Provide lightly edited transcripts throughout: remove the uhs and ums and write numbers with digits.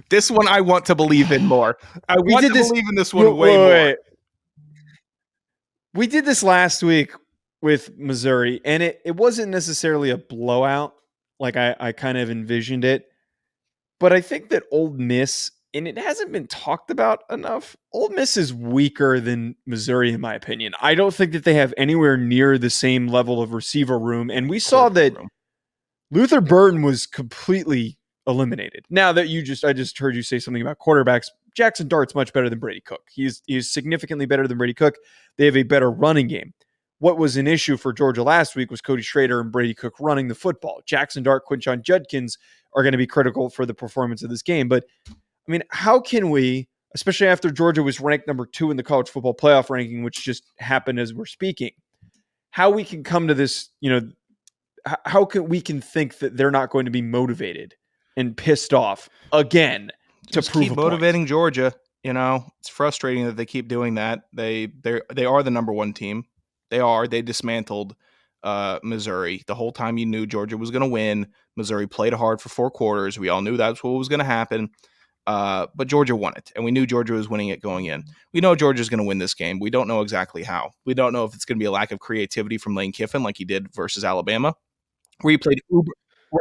This one I want to believe in more. I want to believe in this one way more. We did this last week with Missouri, and it wasn't necessarily a blowout like I kind of envisioned it. But I think that Ole Miss, and it hasn't been talked about enough, Ole Miss is weaker than Missouri, in my opinion. I don't think that they have anywhere near the same level of receiver room. And we saw that Luther Burden was completely eliminated. Now that I just heard you say something about quarterbacks. Jackson Dart's much better than Brady Cook. He's significantly better than Brady Cook. They have a better running game. What was an issue for Georgia last week was Cody Schrader and Brady Cook running the football. Jackson Dart, Quinshon Judkins are going to be critical for the performance of this game. But, I mean, how can we, especially after Georgia was ranked number 2 in the college football playoff ranking, which just happened as we're speaking, how we can come to this, how can we think that they're not going to be motivated and pissed off again to prove keep motivating Georgia. It's frustrating that they keep doing that. They are the number 1 team. They dismantled Missouri. The whole time you knew Georgia was going to win. Missouri played hard for 4 quarters. We all knew that's what was going to happen. But Georgia won it, and we knew Georgia was winning it going in. We know Georgia's going to win this game. We don't know exactly how. We don't know if it's going to be a lack of creativity from Lane Kiffin like he did versus Alabama, where he played uber.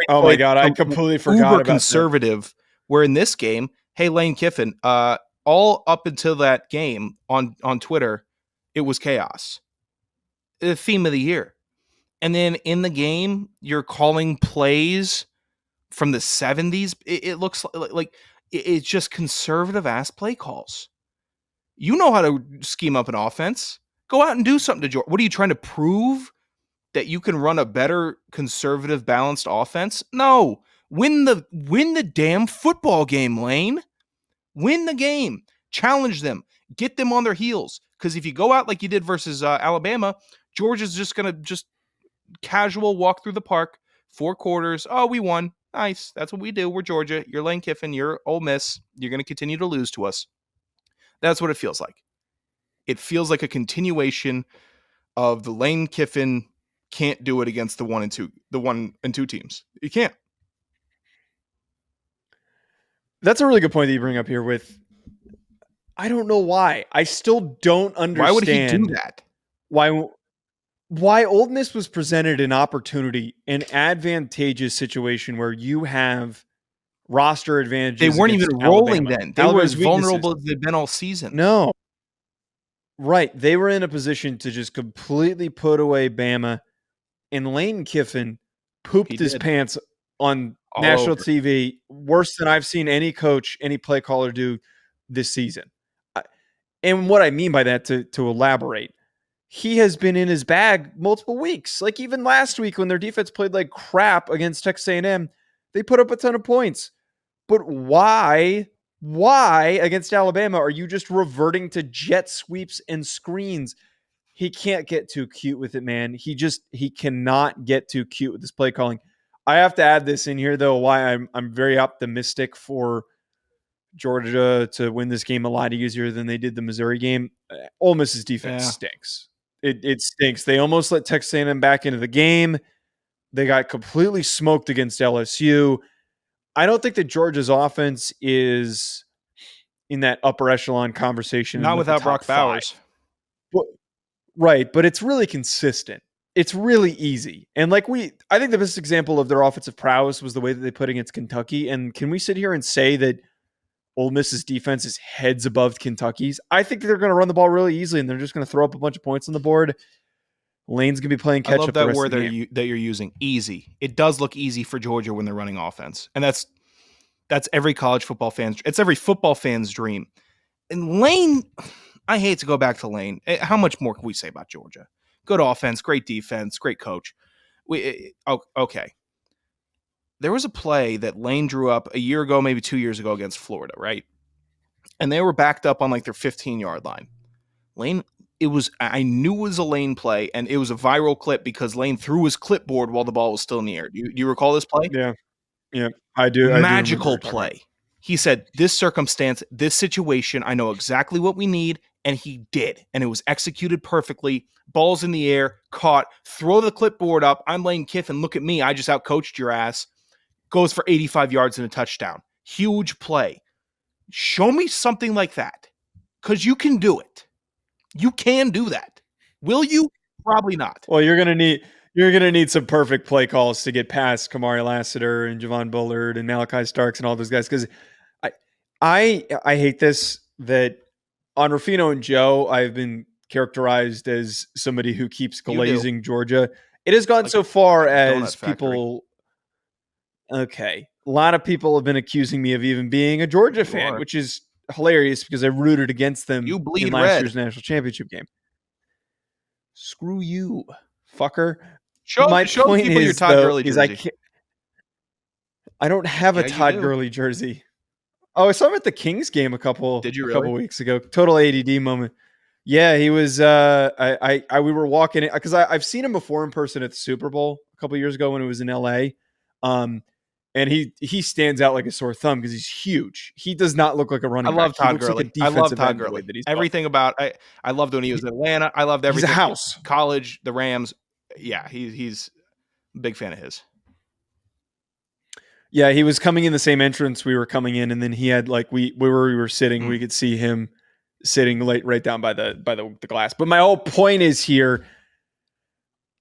Oh my God, I completely forgot about conservative. That. Where in this game, hey, Lane Kiffin, all up until that game on Twitter, it was chaos. The theme of the year. And then in the game, you're calling plays from the 70s. It looks like it's just conservative ass play calls. You know how to scheme up an offense. Go out and do something to Georgia. What are you trying to prove? That you can run a better conservative balanced offense? No. Win the damn football game, Lane. Win the game. Challenge them. Get them on their heels. Because if you go out like you did versus Alabama, Georgia's just going to just casual walk through the park, 4 quarters. Oh, we won. Nice. That's what we do. We're Georgia. You're Lane Kiffin. You're Ole Miss. You're going to continue to lose to us. That's what it feels like. It feels like a continuation of the Lane Kiffin can't do it against the 1 and 2 teams. You can't. That's a really good point that you bring up here with, I don't know why. I still don't understand. Why would he do that? Why Ole Miss was presented an opportunity, an advantageous situation where you have roster advantages. They weren't even rolling then. They were as vulnerable as they've been all season. No. Right. They were in a position to just completely put away Bama, and Lane Kiffin pooped his pants on all national over. TV, worse than I've seen any coach, any play caller do this season. And what I mean by that, to elaborate, he has been in his bag multiple weeks. Like even last week when their defense played like crap against Texas A&M, they put up a ton of points. But why against Alabama are you just reverting to jet sweeps and screens? He can't get too cute with it, man. He cannot get too cute with this play calling. I have to add this in here, though, why I'm very optimistic for Georgia to win this game a lot easier than they did the Missouri game. Ole Miss's defense stinks. It stinks. They almost let Texas A&M back into the game. They got completely smoked against LSU. I don't think that Georgia's offense is in that upper echelon conversation. Not without Brock Bowers. Right, but it's really consistent. It's really easy. And I think the best example of their offensive prowess was the way that they put against Kentucky. And can we sit here and say that Ole Miss's defense is heads above Kentucky's? I think they're going to run the ball really easily, and they're just going to throw up a bunch of points on the board. Lane's going to be playing catch up. I love that word that you're using, easy. It does look easy for Georgia when they're running offense. And that's every college football fan's, it's every football fan's dream. And Lane, I hate to go back to Lane. How much more can we say about Georgia? Good offense, great defense, great coach. Okay. There was a play that Lane drew up a year ago, maybe 2 years ago against Florida, right? And they were backed up on like their 15-yard line. Lane, I knew it was a Lane play, and it was a viral clip because Lane threw his clipboard while the ball was still in the air. Do you recall this play? Yeah, I do. Magical play. He said, this circumstance, this situation, I know exactly what we need, and he did. And it was executed perfectly. Balls in the air, caught, throw the clipboard up. I'm Lane Kiffin. Look at me. I just outcoached your ass. Goes for 85 yards and a touchdown. huge play. Show me something like that, because you can do it. You can do that. Will you? Probably not. Well, you're gonna need some perfect play calls to get past Kamari Lassiter and Javon Bullard and Malachi Starks and all those guys. Because I hate this, that on Rufino and Joe, I've been characterized as somebody who keeps glazing Georgia. It has gone so far as people. Okay, a lot of people have been accusing me of even being a Georgia fan, which is hilarious because I rooted against them in last year's national championship game. Screw you, fucker. My point is, your Todd Gurley jersey. I don't have a Todd Gurley jersey. Oh, I saw him at the Kings game a couple weeks ago. Total ADD moment. Yeah, he was. We were walking in because I've seen him before in person at the Super Bowl a couple years ago when it was in LA. And he stands out like a sore thumb because he's huge. He does not look like a running back. He looks like a defensive end the way that he's everything about. I loved when he was in Atlanta. I loved everything. He's a house. College, the Rams. Yeah, he's a big fan of his. Yeah, he was coming in the same entrance we were coming in, and then he had like we were sitting, we could see him sitting right down by the glass. But my whole point is here,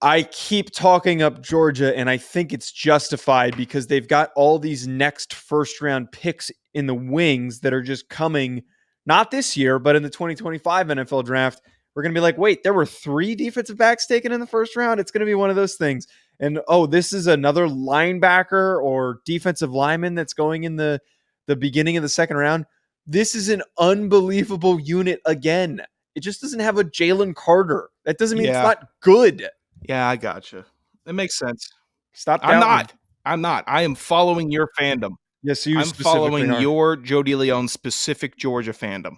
I keep talking up Georgia, and I think it's justified because they've got all these next first round picks in the wings that are just coming, not this year, but in the 2025 NFL draft. We're going to be like, wait, there were 3 defensive backs taken in the first round. It's going to be one of those things. And, oh, this is another linebacker or defensive lineman that's going in the beginning of the second round. This is an unbelievable unit again. It just doesn't have a Jalen Carter. That doesn't mean it's not good. Yeah, I gotcha. It makes sense. Stop doubting. I'm not. I am following your fandom. Yes, you I'm following your Joe DeLeone specific Georgia fandom.